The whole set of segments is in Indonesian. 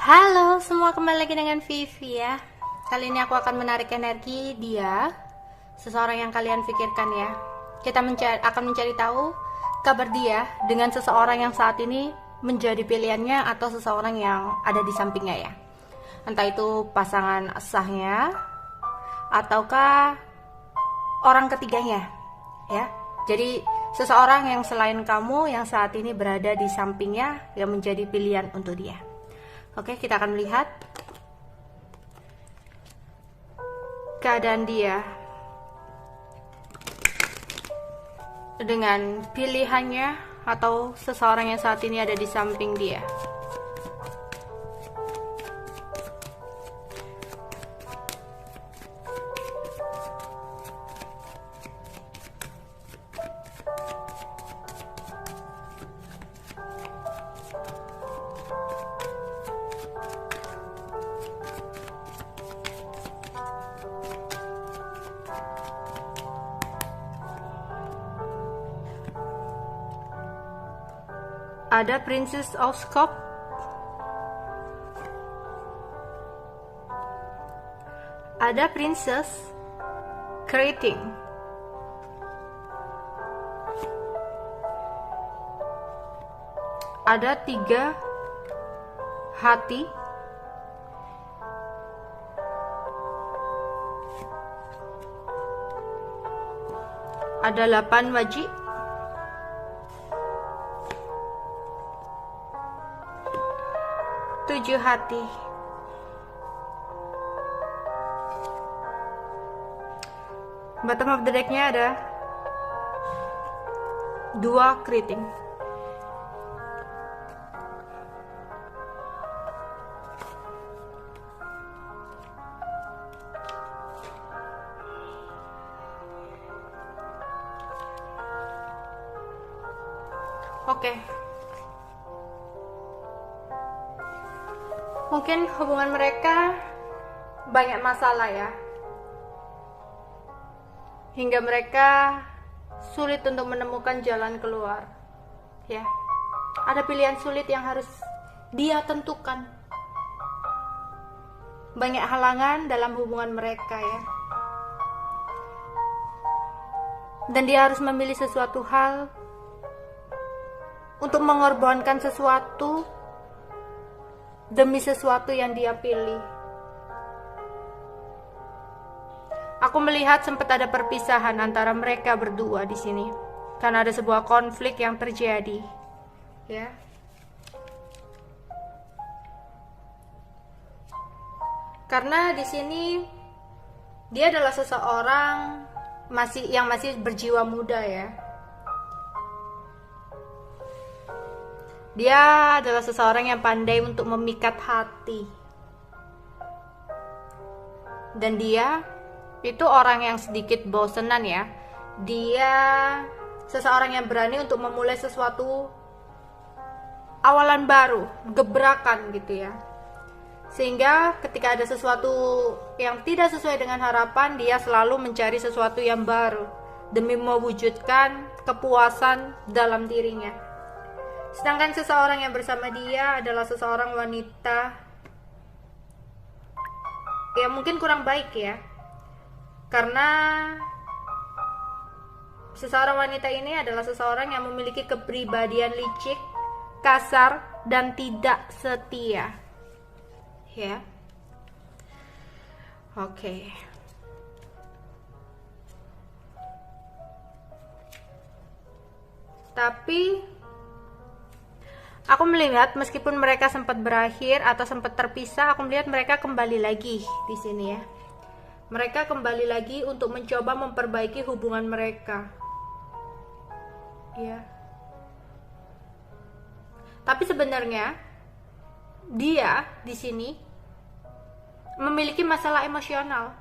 Halo semua, kembali lagi dengan Vivi ya. Kali ini aku akan menarik energi dia, seseorang yang kalian pikirkan ya. Kita akan mencari tahu kabar dia dengan seseorang yang saat ini menjadi pilihannya atau seseorang yang ada di sampingnya ya. Entah itu pasangan sahnya ataukah orang ketiganya ya. Jadi seseorang yang selain kamu yang saat ini berada di sampingnya yang menjadi pilihan untuk dia. Oke, kita akan melihat keadaan dia dengan pilihannya atau seseorang yang saat ini ada di samping dia. Ada Princess of Cups, ada Princess Creating, ada 3 hati, ada 8 wajib, tujuh hati, bottom of the decknya ada 2 keriting. Oke. Mungkin hubungan mereka banyak masalah ya, hingga mereka sulit untuk menemukan jalan keluar ya. Ada pilihan sulit yang harus dia tentukan, banyak halangan dalam hubungan mereka ya, dan dia harus memilih sesuatu hal untuk mengorbankan sesuatu demi sesuatu yang dia pilih. Aku melihat sempat ada perpisahan antara mereka berdua di sini karena ada sebuah konflik yang terjadi, ya. Karena di sini dia adalah seseorang yang masih berjiwa muda ya. Dia adalah seseorang yang pandai untuk memikat hati. Dan dia itu orang yang sedikit bosenan ya. Dia seseorang yang berani untuk memulai sesuatu awalan baru, gebrakan gitu ya. Sehingga ketika ada sesuatu yang tidak sesuai dengan harapan, dia selalu mencari sesuatu yang baru demi mewujudkan kepuasan dalam dirinya. Sedangkan seseorang yang bersama dia adalah seseorang wanita ya mungkin kurang baik ya, karena seseorang wanita ini adalah seseorang yang memiliki kepribadian licik, kasar, dan tidak setia ya. Oke. Tapi aku melihat meskipun mereka sempat berakhir atau sempat terpisah, aku melihat mereka kembali lagi di sini ya. Mereka kembali lagi untuk mencoba memperbaiki hubungan mereka. Ya. Tapi sebenarnya dia di sini memiliki masalah emosional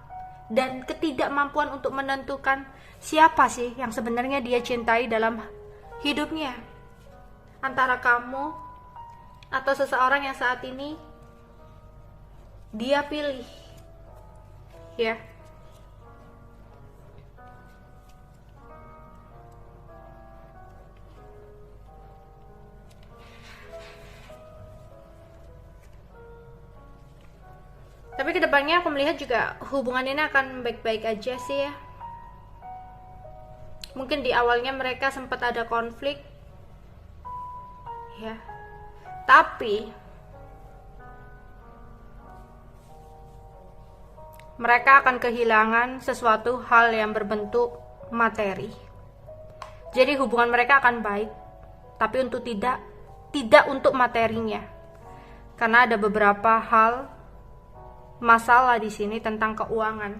dan ketidakmampuan untuk menentukan siapa sih yang sebenarnya dia cintai dalam hidupnya. Antara kamu atau seseorang yang saat ini dia pilih ya. Tapi kedepannya aku melihat juga hubungan ini akan baik-baik aja sih ya. Mungkin di awalnya mereka sempat ada konflik ya, tapi mereka akan kehilangan sesuatu hal yang berbentuk materi. Jadi hubungan mereka akan baik, tapi untuk tidak untuk materinya. Karena ada beberapa hal masalah di sini tentang keuangan.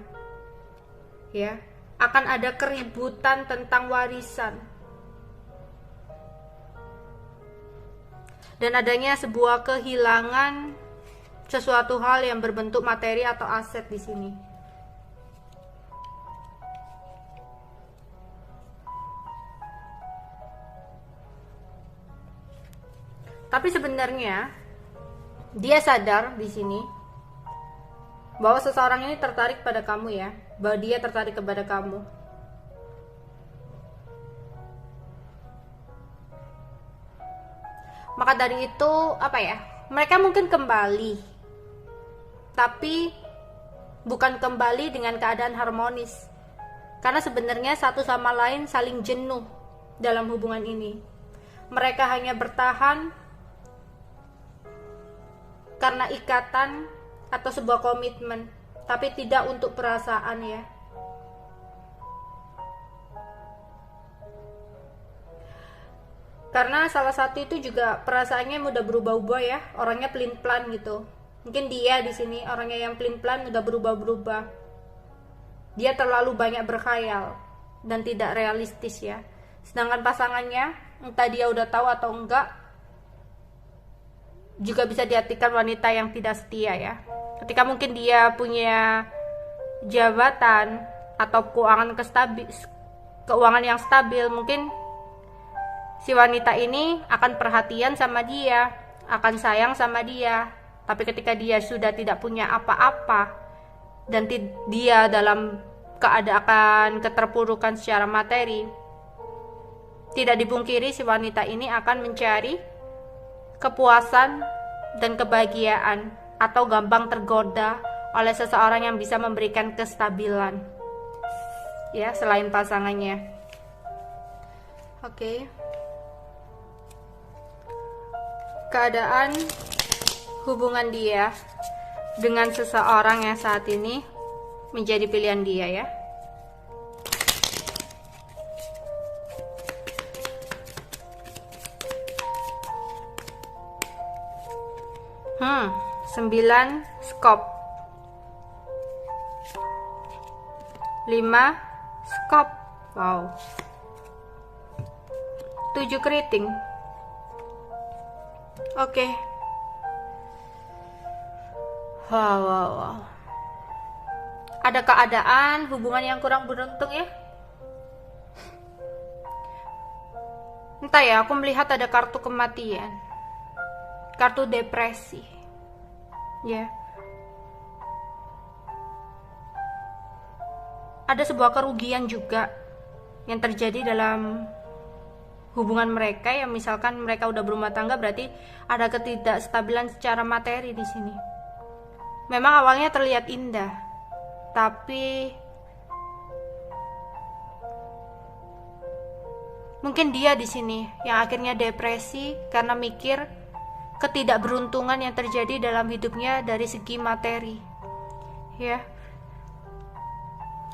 Ya, akan ada keributan tentang warisan. Dan adanya sebuah kehilangan sesuatu hal yang berbentuk materi atau aset di sini. Tapi sebenarnya dia sadar di sini bahwa seseorang ini tertarik pada kamu ya, bahwa dia tertarik kepada kamu. Maka dari itu apa ya? Mereka mungkin kembali, tapi bukan kembali dengan keadaan harmonis. Karena sebenarnya satu sama lain saling jenuh dalam hubungan ini. Mereka hanya bertahan karena ikatan atau sebuah komitmen, tapi tidak untuk perasaan ya. Karena salah satu itu juga perasaannya mudah berubah-ubah ya, orangnya pelin-pelan gitu. Mungkin dia di sini orangnya yang pelin-pelan udah berubah-berubah. Dia terlalu banyak berkhayal dan tidak realistis ya. Sedangkan pasangannya, entah dia udah tahu atau enggak, juga bisa diartikan wanita yang tidak setia ya. Ketika mungkin dia punya jabatan atau keuangan yang stabil, mungkin si wanita ini akan perhatian sama dia, akan sayang sama dia. Tapi ketika dia sudah tidak punya apa-apa dan dia dalam keadaan keterpurukan secara materi, tidak dipungkiri si wanita ini akan mencari kepuasan dan kebahagiaan atau gampang tergoda oleh seseorang yang bisa memberikan kestabilan ya, selain pasangannya. Oke. Keadaan hubungan dia dengan seseorang yang saat ini menjadi pilihan dia ya. 9 skop, 5 skop, wow, 7 keriting. Oke. Wow. Ada keadaan hubungan yang kurang beruntung ya. Entah ya, aku melihat ada kartu kematian, kartu depresi ya. Ada sebuah kerugian juga yang terjadi dalam hubungan mereka ya. Misalkan mereka udah berumah tangga, berarti ada ketidakstabilan secara materi di sini. Memang awalnya terlihat indah, tapi mungkin dia di sini yang akhirnya depresi karena mikir ketidakberuntungan yang terjadi dalam hidupnya dari segi materi. Ya.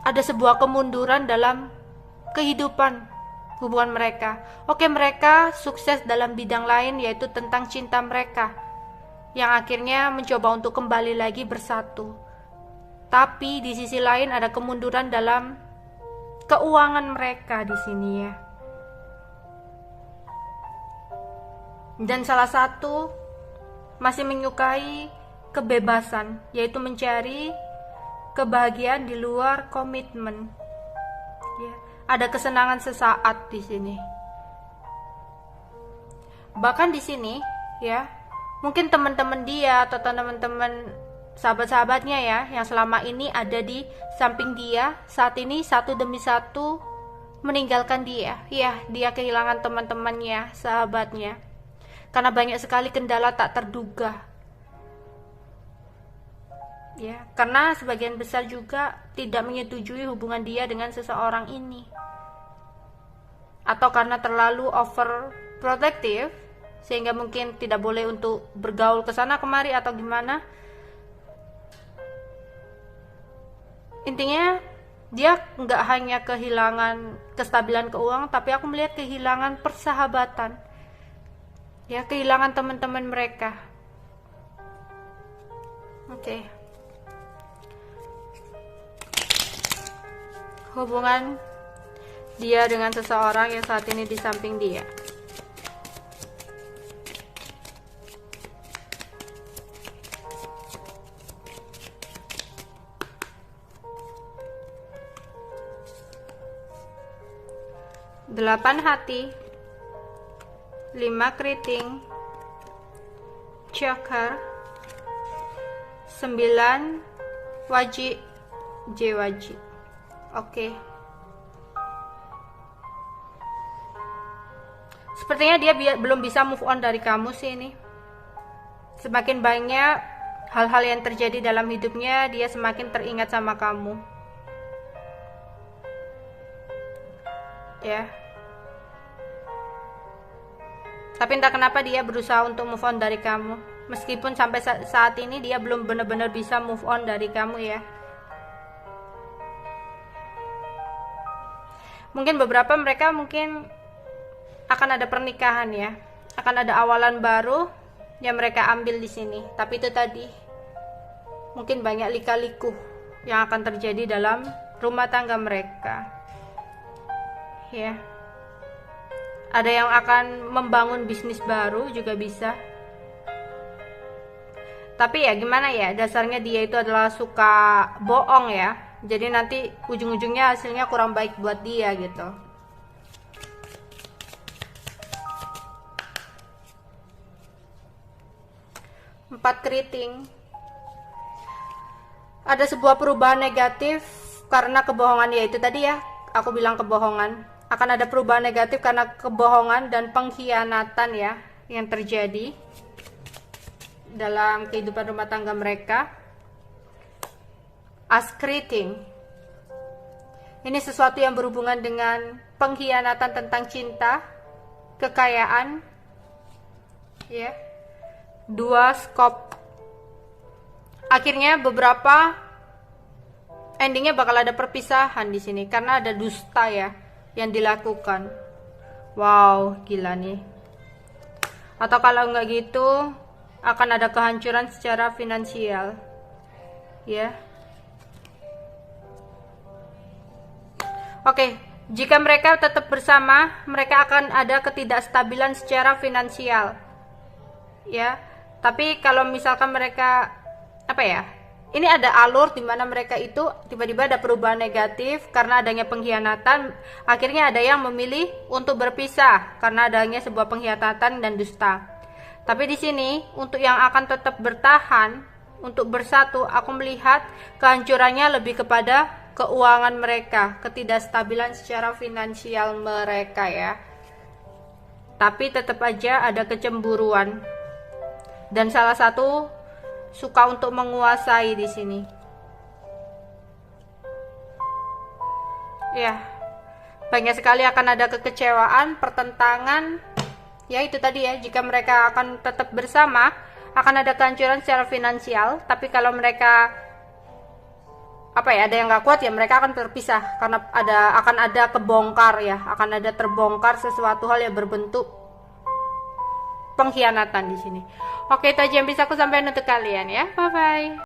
Ada sebuah kemunduran dalam kehidupan hubungan mereka. Oke, mereka sukses dalam bidang lain, yaitu tentang cinta mereka, yang akhirnya mencoba untuk kembali lagi bersatu. Tapi di sisi lain ada kemunduran dalam keuangan mereka di sini ya. Dan salah satu masih menyukai kebebasan, yaitu mencari kebahagiaan di luar komitmen. Ya, ada kesenangan sesaat di sini. Bahkan di sini, ya, mungkin teman-teman dia atau teman-teman sahabat-sahabatnya ya, yang selama ini ada di samping dia, saat ini satu demi satu meninggalkan dia. Ya, dia kehilangan teman-temannya, sahabatnya. Karena banyak sekali kendala tak terduga. ya, karena sebagian besar juga tidak menyetujui hubungan dia dengan seseorang ini, atau karena terlalu overprotective sehingga mungkin tidak boleh untuk bergaul ke sana kemari atau gimana. Intinya dia nggak hanya kehilangan kestabilan keuangan, tapi aku melihat kehilangan persahabatan, ya, kehilangan teman-teman mereka. Oke. Hubungan dia dengan seseorang yang saat ini di samping dia. Delapan hati, 5 keriting, Joker, 9 wajib, J wajib. Oke. Sepertinya dia belum bisa move on dari kamu sih ini. Semakin banyak hal-hal yang terjadi dalam hidupnya, dia semakin teringat sama kamu. Ya. Tapi entah kenapa dia berusaha untuk move on dari kamu. Meskipun sampai saat ini dia belum benar-benar bisa move on dari kamu ya. Mungkin beberapa mereka mungkin akan ada pernikahan ya. Akan ada awalan baru yang mereka ambil di sini. Tapi itu tadi, mungkin banyak lika-liku yang akan terjadi dalam rumah tangga mereka. Ya. Ada yang akan membangun bisnis baru juga bisa. Tapi ya gimana ya, dasarnya dia itu adalah suka bohong ya. Jadi nanti ujung-ujungnya hasilnya kurang baik buat dia gitu. Empat keriting. Ada sebuah perubahan negatif karena kebohongan, yaitu tadi ya, aku bilang kebohongan. Akan ada perubahan negatif karena kebohongan dan pengkhianatan ya yang terjadi dalam kehidupan rumah tangga mereka. As keriting. Ini sesuatu yang berhubungan dengan pengkhianatan tentang cinta, kekayaan, ya. 2 skop. Akhirnya beberapa endingnya bakal ada perpisahan di sini karena ada dusta ya yang dilakukan. Wow, gila nih. Atau kalau nggak gitu akan ada kehancuran secara finansial, ya. Oke, jika mereka tetap bersama, mereka akan ada ketidakstabilan secara finansial, ya. Tapi kalau misalkan mereka, apa ya, ini ada alur di mana mereka itu tiba-tiba ada perubahan negatif karena adanya pengkhianatan. Akhirnya ada yang memilih untuk berpisah karena adanya sebuah pengkhianatan dan dusta. Tapi di sini untuk yang akan tetap bertahan, untuk bersatu, aku melihat kehancurannya lebih kepada keuangan mereka, ketidakstabilan secara finansial mereka ya. Tapi tetap aja ada kecemburuan. Dan salah satu suka untuk menguasai di sini. Ya. Banyak sekali akan ada kekecewaan, pertentangan. Ya itu tadi ya, jika mereka akan tetap bersama, akan ada kehancuran secara finansial. Tapi kalau mereka ada yang nggak kuat ya, mereka akan terpisah karena akan ada kebongkar ya, akan ada terbongkar sesuatu hal yang berbentuk pengkhianatan di sini. Oke, itu aja yang bisa aku sampaikan untuk kalian ya. Bye bye.